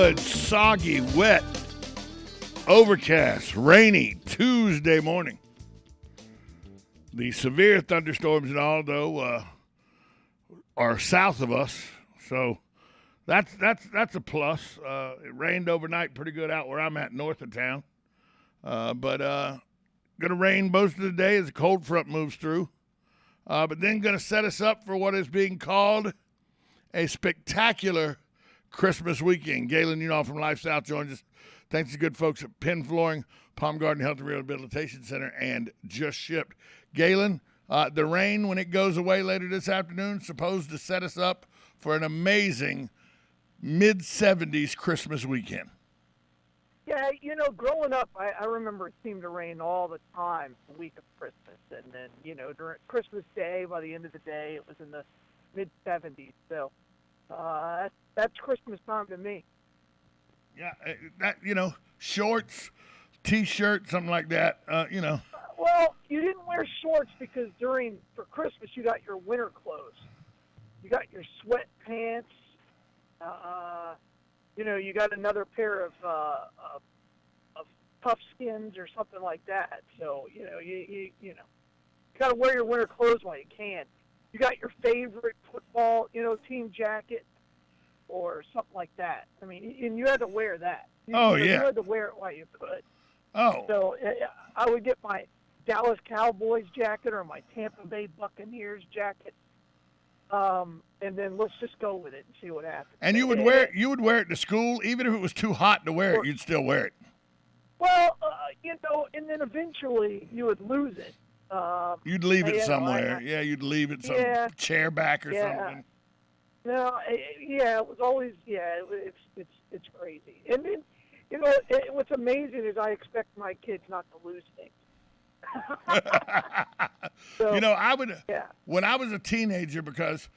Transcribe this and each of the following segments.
good, soggy, wet, overcast, rainy Tuesday morning. The severe thunderstorms and all, though, are south of us, so that's a plus. It rained overnight pretty good out where I'm at, north of town. But going to rain most of the day as a cold front moves through. But then going to set us up for what is being called a spectacular Christmas weekend. Galen Unall from Life South joins us. Thanks to good folks at Penn Flooring, Palm Garden Health and Rehabilitation Center, and Just Shipped. Galen, the rain, when it goes away later this afternoon, supposed to set us up for an amazing mid-70s Christmas weekend. Yeah, growing up, I remember it seemed to rain all the time the week of Christmas. And then, during Christmas Day, by the end of the day, it was in the mid-70s. So that's Christmas time to me. Yeah, shorts, T-shirt, something like that, Well, you didn't wear shorts because for Christmas, you got your winter clothes. You got your sweatpants. You got another pair of puff skins or something like that. So, you got to wear your winter clothes while you can. You got your favorite football, team jacket or something like that. I mean, and you had to wear that. Yeah. You had to wear it while you could. Oh. So I would get my Dallas Cowboys jacket or my Tampa Bay Buccaneers jacket. And then let's just go with it and see what happens. And you would wear it to school, even if it was too hot to wear it, you'd still wear it. Well, and then eventually you would lose it. You'd leave it somewhere. You'd leave it some chair back or something. No, it was always it's crazy. And then what's amazing is I expect my kids not to lose things. So, when I was a teenager, because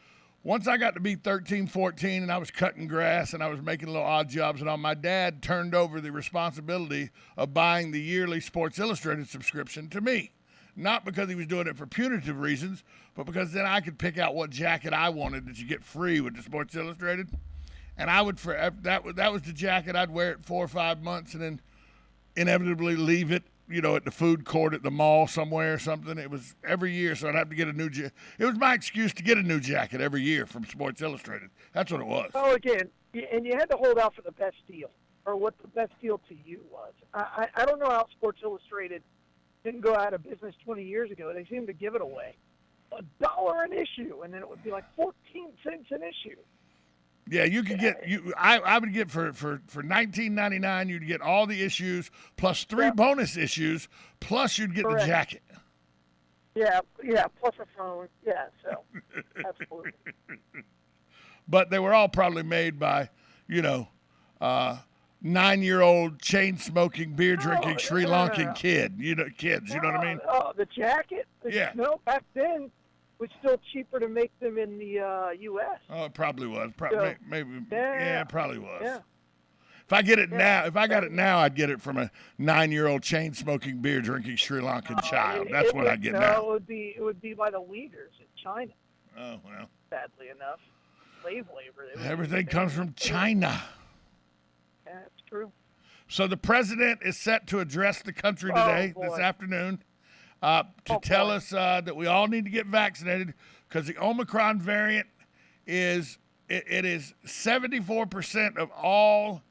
once I got to be 13, 14, and I was cutting grass and I was making little odd jobs and all, my dad turned over the responsibility of buying the yearly Sports Illustrated subscription to me. Not because he was doing it for punitive reasons, but because then I could pick out what jacket I wanted that you get free with the Sports Illustrated. And I would that was the jacket. I'd wear it 4 or 5 months and then inevitably leave it, at the food court at the mall somewhere or something. It was every year, so I'd have to get a new jacket. It was my excuse to get a new jacket every year from Sports Illustrated. That's what it was. Oh, again, and you had to hold out for the best deal, or what the best deal to you was. I don't know how Sports Illustrated didn't go out of business 20 years ago. They seemed to give it away. $1 an issue, and then it would be like 14 cents an issue. Yeah, you could get I would get for $19.99 you'd get all the issues plus 3 bonus issues plus you'd get the jacket. Yeah, plus a phone. Yeah, so absolutely. But they were all probably made by 9-year-old chain smoking, beer drinking Sri Lankan kids. You know what I mean? Oh, the jacket. Yeah. No, back then it was still cheaper to make them in the U.S. Oh, it probably was. Maybe. Yeah, it probably was. Yeah. If I got it now, I'd get it from a 9-year-old chain smoking, beer drinking Sri Lankan child. That's what I'd get now. It would be by the Uyghurs in China. Oh well. Sadly enough, slave labor. Everything comes from China. Yeah, it's true. So the president is set to address the country today, this afternoon, to tell us that we all need to get vaccinated because the Omicron variant is 74% of all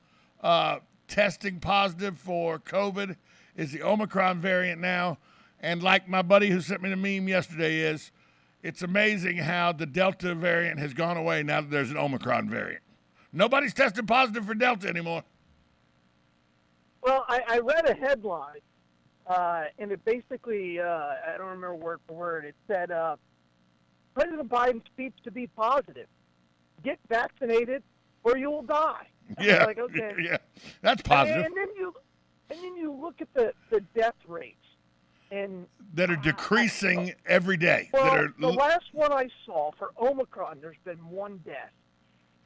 testing positive for COVID is the Omicron variant now. And like my buddy who sent me the meme yesterday it's amazing how the Delta variant has gone away now that there's an Omicron variant. Nobody's tested positive for Delta anymore. Well, I read a headline, and it basically, I don't remember word for word, it said, President Biden speaks to be positive. Get vaccinated or you will die. Yeah. Like, okay. Yeah, that's positive. And then you look at the death rates. And that are decreasing every day. Well, the last one I saw for Omicron, there's been 1 death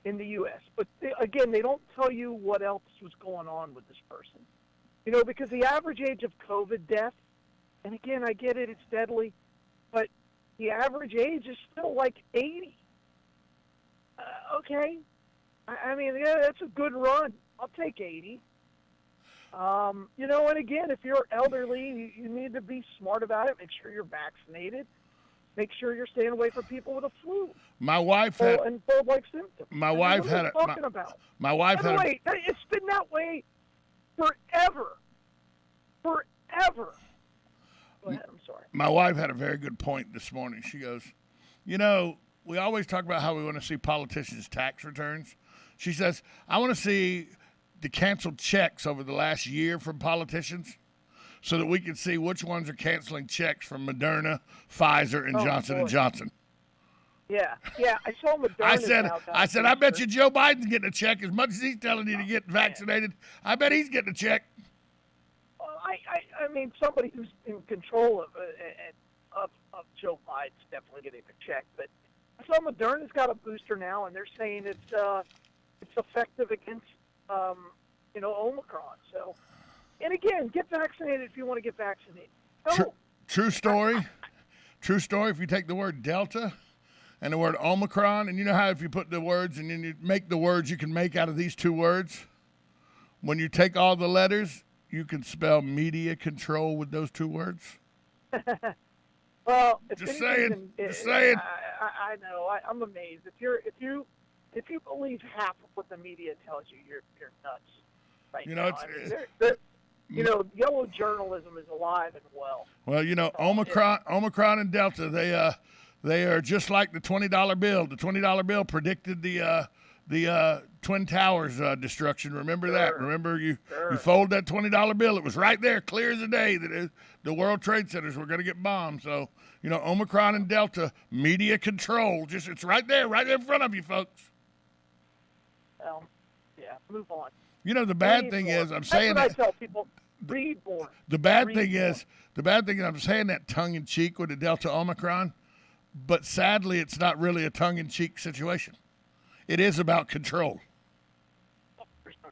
in the U.S. But again, they don't tell you what else was going on with this person. Because the average age of COVID death, and again, I get it, it's deadly, but the average age is still like 80. Okay? I mean, yeah, that's a good run. I'll take 80. And again, if you're elderly, you need to be smart about it. Make sure you're vaccinated. Make sure you're staying away from people with a flu. My wife had and cold-like symptoms. my wife had my wife By had the way, it's been that way forever. Forever. Go ahead. I'm sorry. My wife had a very good point this morning. She goes, we always talk about how we want to see politicians' tax returns. She says, I want to see the canceled checks over the last year from politicians so that we can see which ones are canceling checks from Moderna, Pfizer, and Johnson & Johnson. Yeah. I saw Moderna. I said, I bet you Joe Biden's getting a check as much as he's telling you to get vaccinated. I bet he's getting a check. I mean, somebody who's in control of Joe Biden's definitely getting a check. But I saw Moderna's got a booster now, and they're saying it's effective against Omicron. So, and again, get vaccinated if you want to get vaccinated. True story. True story. If you take the word Delta and the word Omicron, and you know how if you put the words and then you make the words you can make out of these two words, when you take all the letters, you can spell media control with those two words. Well, just saying. I know. I'm amazed. If you believe half of what the media tells you, you're nuts. Right now. Yellow journalism is alive and well. Well, Omicron and Delta, they are just like the $20 bill. The $20 bill predicted the Twin Towers destruction. Remember that? Remember you fold that $20 bill. It was right there, clear as a day, that the World Trade Centers were going to get bombed. So, Omicron and Delta, media control. It's right there in front of you, folks. Well, yeah, move on. The bad thing is, I'm saying that. I tell people, read more. The bad thing is, I'm saying that tongue in cheek with the Delta Omicron, but sadly, it's not really a tongue in cheek situation. It is about control. There's no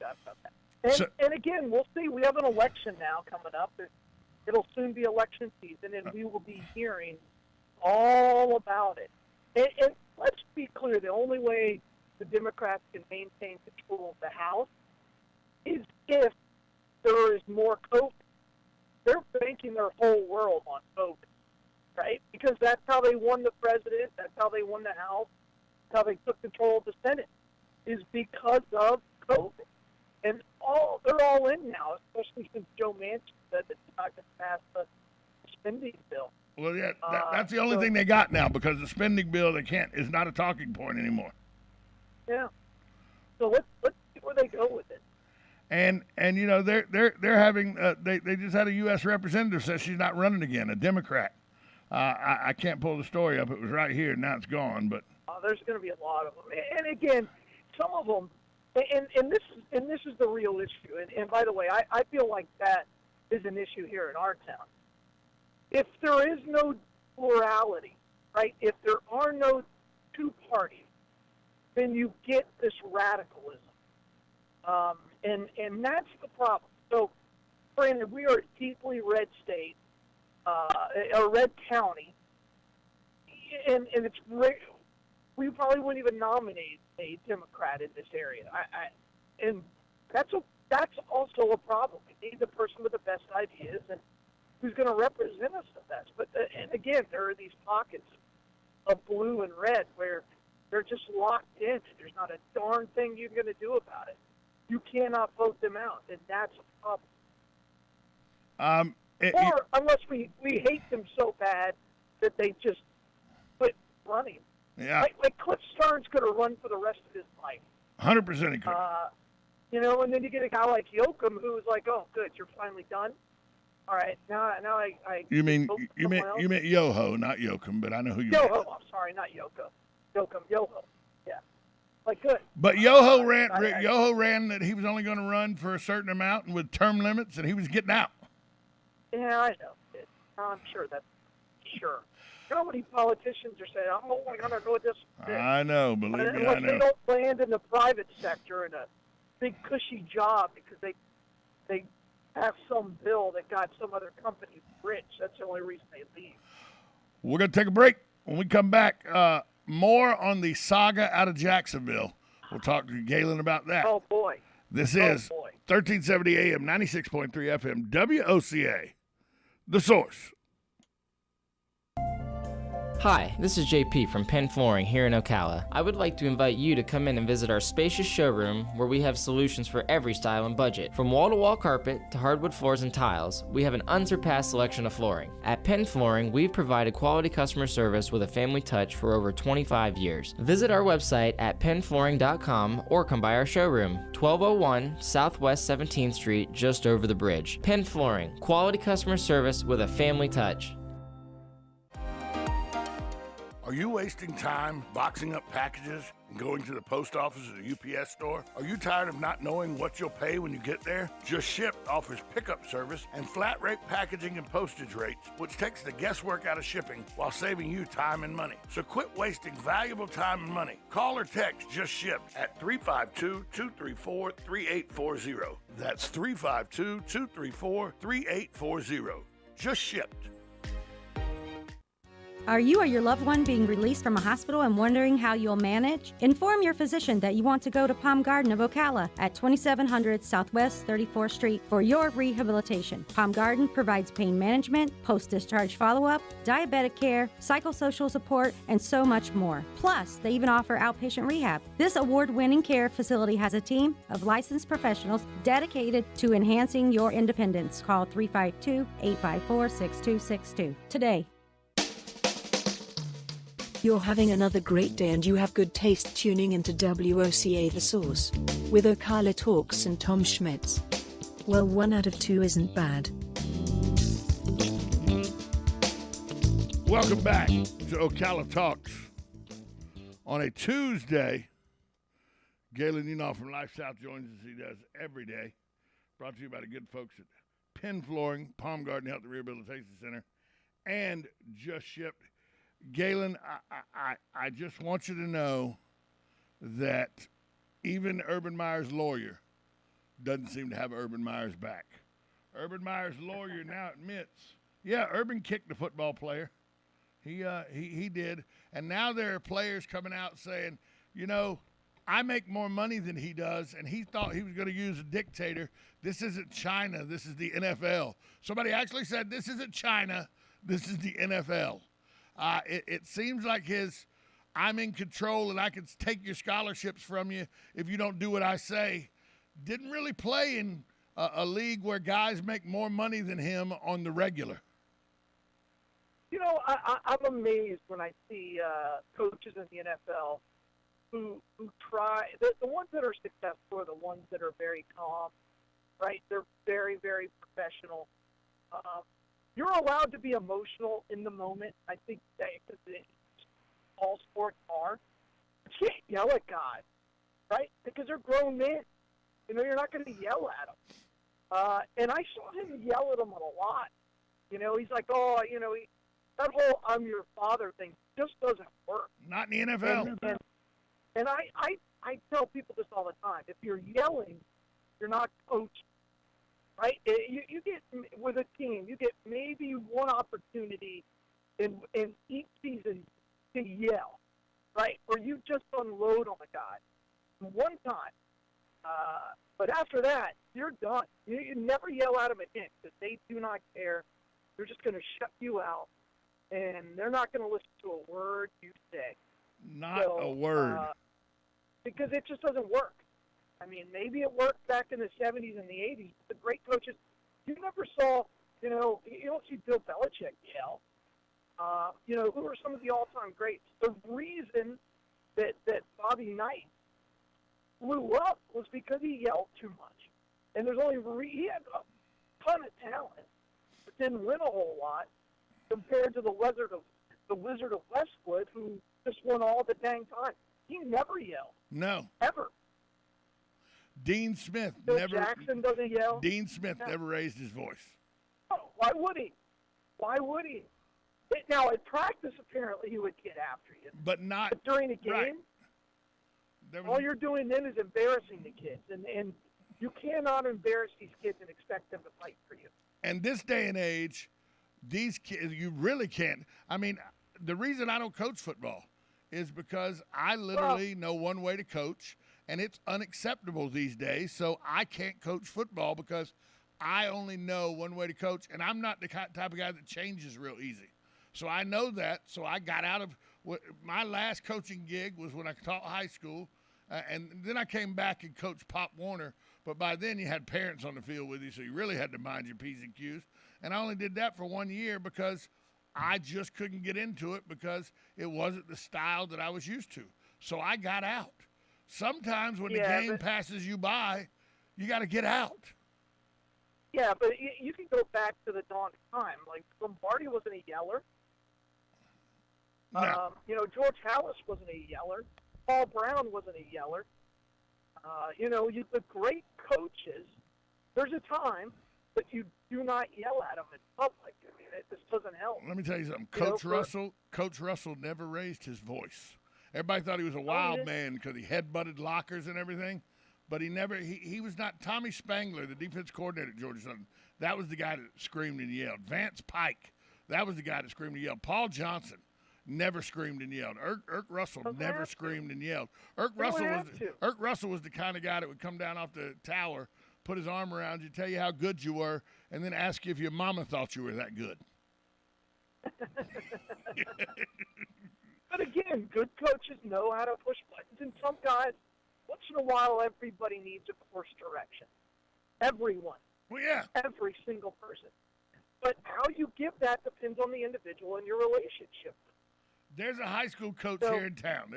doubt about that. And again, we'll see. We have an election now coming up. It'll soon be election season, and we will be hearing all about it. And let's be clear, the only way the Democrats can maintain control of the House is if there is more COVID. They're banking their whole world on COVID, right? Because that's how they won the president, that's how they won the House, that's how they took control of the Senate, is because of COVID. And they're all in now, especially since Joe Manchin said that he's not going to pass the spending bill. Well, yeah, that's the only thing they got now, because the spending bill is not a talking point anymore. Yeah. So let's see where they go with it. And they're having they just had a U.S. representative say she's not running again, a Democrat. I can't pull the story up. It was right here, and now it's gone. But there's going to be a lot of them. And again, some of them, and this is the real issue. And by the way, I feel like that is an issue here in our town. If there is no plurality, right? If there are no two parties, then you get this radicalism. And that's the problem. So, granted, we are a deeply red state, a red county, and it's we probably wouldn't even nominate a Democrat in this area. And that's also a problem. We need the person with the best ideas and who's going to represent us the best. But and again, there are these pockets of blue and red where they're just locked in. There's not a darn thing you're going to do about it. You cannot vote them out, and that's a problem. Or unless we hate them so bad that they just quit running. Yeah. Like Cliff Stearns could have run for the rest of his life. 100% he could. And then you get a guy like Yoakum who's like, oh, good, you're finally done. All right, now I. You meant Yoho, not Yoakum, but I know who you mean. Yoho, I'm sorry, not Yoakum. Yoho. Yeah. Like, good. But Yoho ran that he was only going to run for a certain amount and with term limits, and he was getting out. Yeah, I know. I'm sure that's sure. You know how many politicians are saying, "Oh, I'm going to go with this." I know, believe me, I know. Unless they don't land in the private sector in a big cushy job because they have some bill that got some other company rich. That's the only reason they leave. We're going to take a break. When we come back, more on the saga out of Jacksonville. We'll talk to Galen about that. Oh, boy. This is 1370 AM, 96.3 FM, WOCA, The Source. Hi, this is JP from Penn Flooring here in Ocala. I would like to invite you to come in and visit our spacious showroom where we have solutions for every style and budget. From wall-to-wall carpet to hardwood floors and tiles, we have an unsurpassed selection of flooring. At Penn Flooring, we've provided quality customer service with a family touch for over 25 years. Visit our website at pennflooring.com or come by our showroom, 1201 Southwest 17th Street, just over the bridge. Penn Flooring, quality customer service with a family touch. Are you wasting time boxing up packages and going to the post office or the UPS store? Are you tired of not knowing what you'll pay when you get there? Just Ship offers pickup service and flat rate packaging and postage rates, which takes the guesswork out of shipping while saving you time and money. So quit wasting valuable time and money. Call or text Just Ship at 352-234-3840. That's 352-234-3840. Just Shipped. Are you or your loved one being released from a hospital and wondering how you'll manage? Inform your physician that you want to go to Palm Garden of Ocala at 2700 Southwest 34th Street for your rehabilitation. Palm Garden provides pain management, post-discharge follow-up, diabetic care, psychosocial support, and so much more. Plus, they even offer outpatient rehab. This award-winning care facility has a team of licensed professionals dedicated to enhancing your independence. Call 352-854-6262 today. You're having another great day and you have good taste tuning into WOCA The Source with Ocala Talks and Tom Schmitz. Well, 1 out of 2 isn't bad. Welcome back to Ocala Talks on a Tuesday. Galen Enoff from Life South joins us. He does every day. Brought to you by the good folks at Penn Flooring, Palm Garden Health and Rehabilitation Center, and Just Shipped. Galen, I just want you to know that even Urban Meyer's lawyer doesn't seem to have Urban Meyer's back. Urban Meyer's lawyer now admits, yeah, Urban kicked the football player. He did. And now there are players coming out saying, you know, I make more money than he does, and he thought he was going to use a dictator. This isn't China. This is the NFL. Somebody actually said, this isn't China. This is the NFL. It seems like his I'm in control and I can take your scholarships from you if you don't do what I say didn't really play in a league where guys make more money than him on the regular. You know, I'm amazed when I see coaches in the NFL who try – the ones that are successful are the ones that are very calm, right? They're very, very professional. You're allowed to be emotional in the moment. I think that all sports are. But you can't yell at guys, right? Because they're grown men. You know, you're not going to yell at them. And I saw him yell at them a lot. You know, he's like, oh, you know, that whole I'm your father thing just doesn't work. Not in the NFL. And I tell people this all the time. If you're yelling, you're not coaching. Right? You get, with a team, you get maybe one opportunity in each season to yell, right? Or you just unload on a guy one time. But after that, you're done. You never yell at them again because they do not care. They're just going to shut you out, and they're not going to listen to a word you say. Not a word. Because it just doesn't work. I mean, maybe it worked back in the 70s and the 80s. The great coaches, you never saw, you know, you don't see Bill Belichick yell. You know, who are some of the all-time greats? The reason that Bobby Knight blew up was because he yelled too much. And there's only he had a ton of talent, but didn't win a whole lot compared to the Wizard of Westwood, who just won all the dang time. He never yelled. No. Ever. Dean Smith Jackson doesn't yell. Dean Smith never raised his voice. Oh, why would he? Now, at practice, apparently, he would get after you. But during the game, right. All you're doing then is embarrassing the kids. And you cannot embarrass these kids and expect them to fight for you. And this day and age, these kids, you really can't. I mean, the reason I don't coach football is because I literally know one way to coach, and it's unacceptable these days. So I can't coach football because I only know one way to coach, and I'm not the type of guy that changes real easy. So I know that. So I got out of my last coaching gig was when I taught high school, and then I came back and coached Pop Warner. But by then you had parents on the field with you, so you really had to mind your P's and Q's. And I only did that for 1 year because I just couldn't get into it because it wasn't the style that I was used to. So I got out. Sometimes when the game passes you by, you got to get out. Yeah, but you can go back to the dawn of time. Like, Lombardi wasn't a yeller. No. George Hallis wasn't a yeller. Paul Brown wasn't a yeller. The great coaches, there's a time, but you do not yell at them in public. I mean, it just doesn't help. Let me tell you something. Coach Russell never raised his voice. Everybody thought he was a wild man because he headbutted lockers and everything, but he was not. Tommy Spangler, the defense coordinator at Georgia Southern, that was the guy that screamed and yelled. Vance Pike, that was the guy that screamed and yelled. Paul Johnson never screamed and yelled. Irk Russell never screamed and yelled. Irk Russell was the kind of guy that would come down off the tower, put his arm around you, tell you how good you were, and then ask you if your mama thought you were that good. But again, good coaches know how to push buttons, and some guys, once in a while, everybody needs a course direction. Everyone. Well, yeah. Every single person. But how you give that depends on the individual and your relationship. There's a high school coach here in town.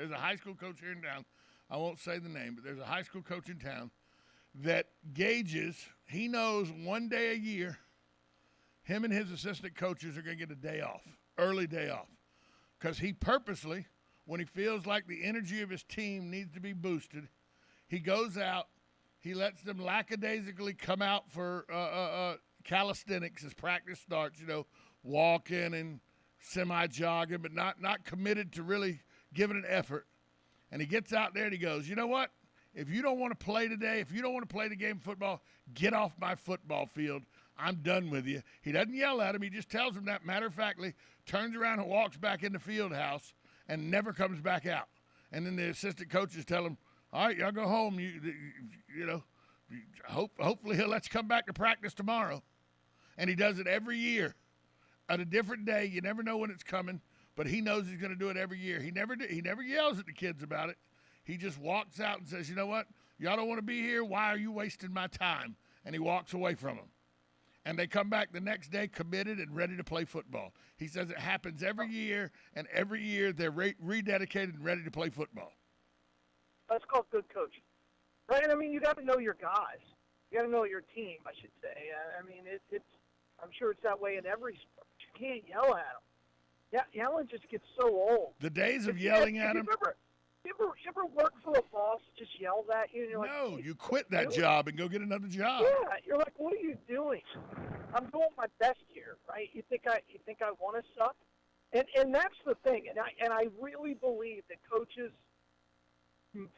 I won't say the name, but there's a high school coach in town that gauges, he knows one day a year, him and his assistant coaches are going to get a day off, early day off. Because he purposely, when he feels like the energy of his team needs to be boosted, he goes out, he lets them lackadaisically come out for calisthenics as practice starts, walking and semi-jogging, but not committed to really giving an effort. And he gets out there and he goes, you know what? If you don't want to play today, if you don't want to play the game of football, get off my football field. I'm done with you. He doesn't yell at him. He just tells him that matter-of-factly, turns around and walks back in the field house and never comes back out. And then the assistant coaches tell him, all right, y'all go home. Hopefully he'll let you come back to practice tomorrow. And he does it every year. At a different day, you never know when it's coming, but he knows he's going to do it every year. He never yells at the kids about it. He just walks out and says, you know what? Y'all don't want to be here. Why are you wasting my time? And he walks away from them. And they come back the next day committed and ready to play football. He says it happens every year, and every year they're rededicated and ready to play football. That's called good coaching. Right? I mean, you got to know your guys. You got to know your team, I should say. I mean, I'm sure it's that way in every sport. You can't yell at them. Yeah, yelling just gets so old. The days of yelling at them. You ever work for a boss just yells at you? And you're no, like, you quit that job and go get another job. Yeah, you're like, what are you doing? I'm doing my best here, right? You think I want to suck? And that's the thing. And I really believe that coaches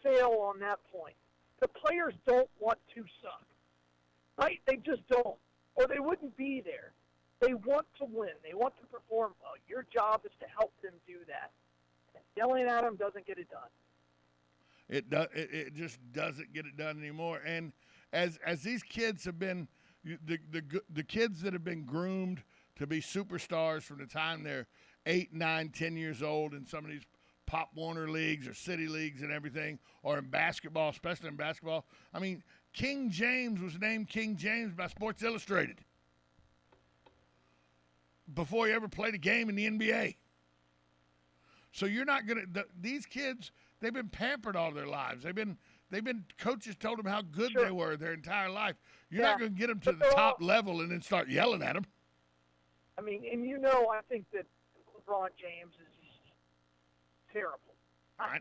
fail on that point. The players don't want to suck, right? They just don't, or they wouldn't be there. They want to win. They want to perform well. Your job is to help them do that. Yelling at them doesn't get it done. It just doesn't get it done anymore. And as these kids have been, the kids that have been groomed to be superstars from the time they're 8, 9, 10 years old in some of these Pop Warner leagues or city leagues and everything, or in basketball, especially in basketball. I mean, King James was named King James by Sports Illustrated before he ever played a game in the NBA. So you're not going to – these kids, they've been pampered all their lives. They've been coaches told them how good they were their entire life. You're not going to get them to the top level and then start yelling at them. I mean, and I think that LeBron James is terrible. I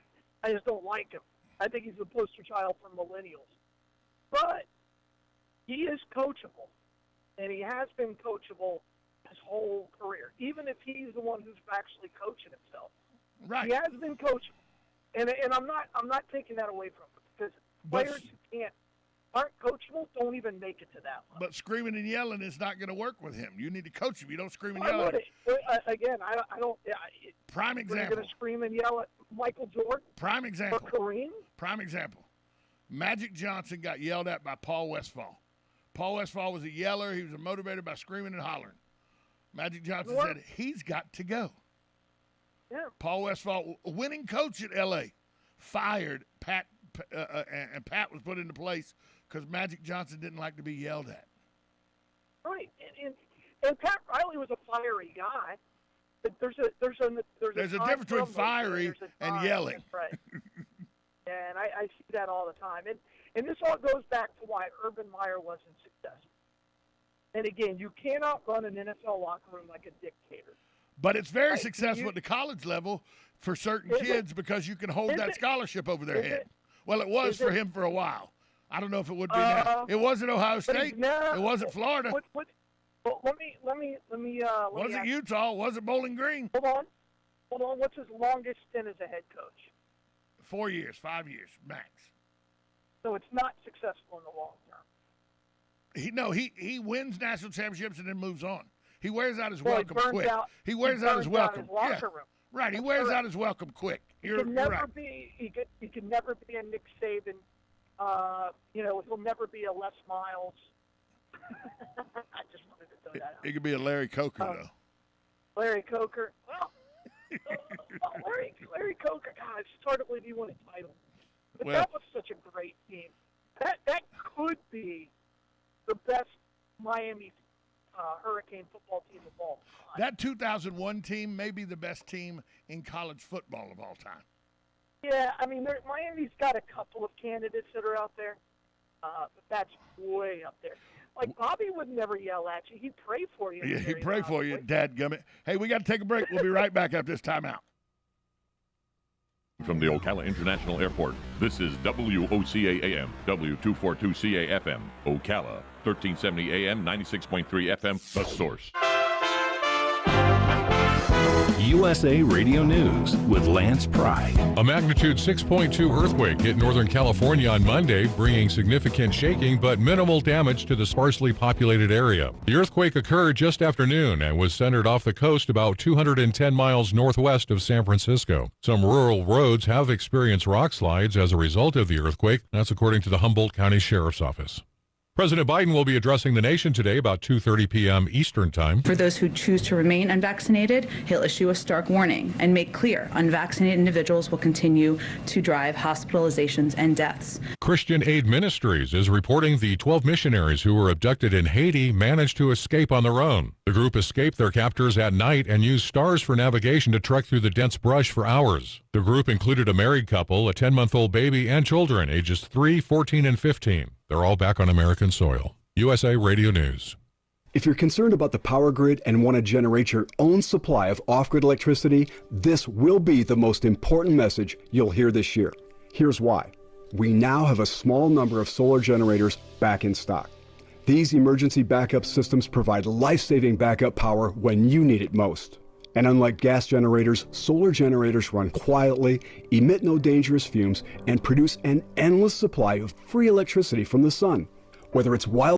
just don't like him. I think he's the poster child for millennials. But he is coachable, and he has been coachable his whole career, even if he's the one who's actually coaching himself. Right. He has been coachable, and I'm not taking that away from him, because players who aren't coachable don't even make it to that level. But screaming and yelling is not going to work with him. You need to coach him. You don't scream and yell at him. Again, I don't. Prime example. You're going to scream and yell at Michael Jordan Prime or example. Kareem. Prime example. Magic Johnson got yelled at by Paul Westphal. Paul Westphal was a yeller. He was motivated by screaming and hollering. Magic Johnson said, he's got to go. Yeah. Paul Westphal, a winning coach at L.A., fired Pat, and Pat was put into place because Magic Johnson didn't like to be yelled at. Right. And Pat Riley was a fiery guy. But there's a difference between fiery and yelling. That's right. And I see that all the time. And this all goes back to why Urban Meyer wasn't successful. And again, you cannot run an NFL locker room like a dictator. But it's very successful at the college level for certain kids because you can hold that scholarship over their head. Well, it was for him for a while. I don't know if it would be now. It wasn't Ohio State. It wasn't Florida. Well, let me. Wasn't Utah? Wasn't Bowling Green? Hold on. What's his longest stint as a head coach? 4 years, 5 years max. So it's not successful in the long term. He wins national championships and then moves on. He wears out his welcome quick. He wears out his welcome. Locker room. Right. He wears out his welcome quick. He can never be a Nick Saban. He'll never be a Les Miles. I just wanted to throw that out. He could be a Larry Coker, though. Larry Coker. Well, Larry Coker. God, it's hard to believe he won a title. But that was such a great team. That could be the best Miami Hurricane football team of all time. That 2001 team may be the best team in college football of all time. Yeah, I mean, Miami's got a couple of candidates that are out there, but that's way up there. Like, Bobby would never yell at you. He'd pray for you. Yeah, he'd pray for you, dadgummit. Hey, we got to take a break. We'll be right back after this timeout. From the Ocala International Airport, this is WOCA AM, W242CA FM, Ocala, 1370 AM, 96.3 FM, The Source. USA Radio News with Lance Pry. A magnitude 6.2 earthquake hit Northern California on Monday, bringing significant shaking but minimal damage to the sparsely populated area. The earthquake occurred just after noon and was centered off the coast about 210 miles northwest of San Francisco. Some rural roads have experienced rock slides as a result of the earthquake. That's according to the Humboldt County Sheriff's Office. President Biden will be addressing the nation today about 2:30 p.m. Eastern Time. For those who choose to remain unvaccinated, he'll issue a stark warning and make clear unvaccinated individuals will continue to drive hospitalizations and deaths. Christian Aid Ministries is reporting the 12 missionaries who were abducted in Haiti managed to escape on their own. The group escaped their captors at night and used stars for navigation to trek through the dense brush for hours. The group included a married couple, a 10-month-old baby, and children ages 3, 14, and 15. They're all back on American soil. USA Radio News. If you're concerned about the power grid and want to generate your own supply of off-grid electricity, this will be the most important message you'll hear this year. Here's why. We now have a small number of solar generators back in stock. These emergency backup systems provide life-saving backup power when you need it most. And unlike gas generators, solar generators run quietly, emit no dangerous fumes, and produce an endless supply of free electricity from the sun. Whether it's wild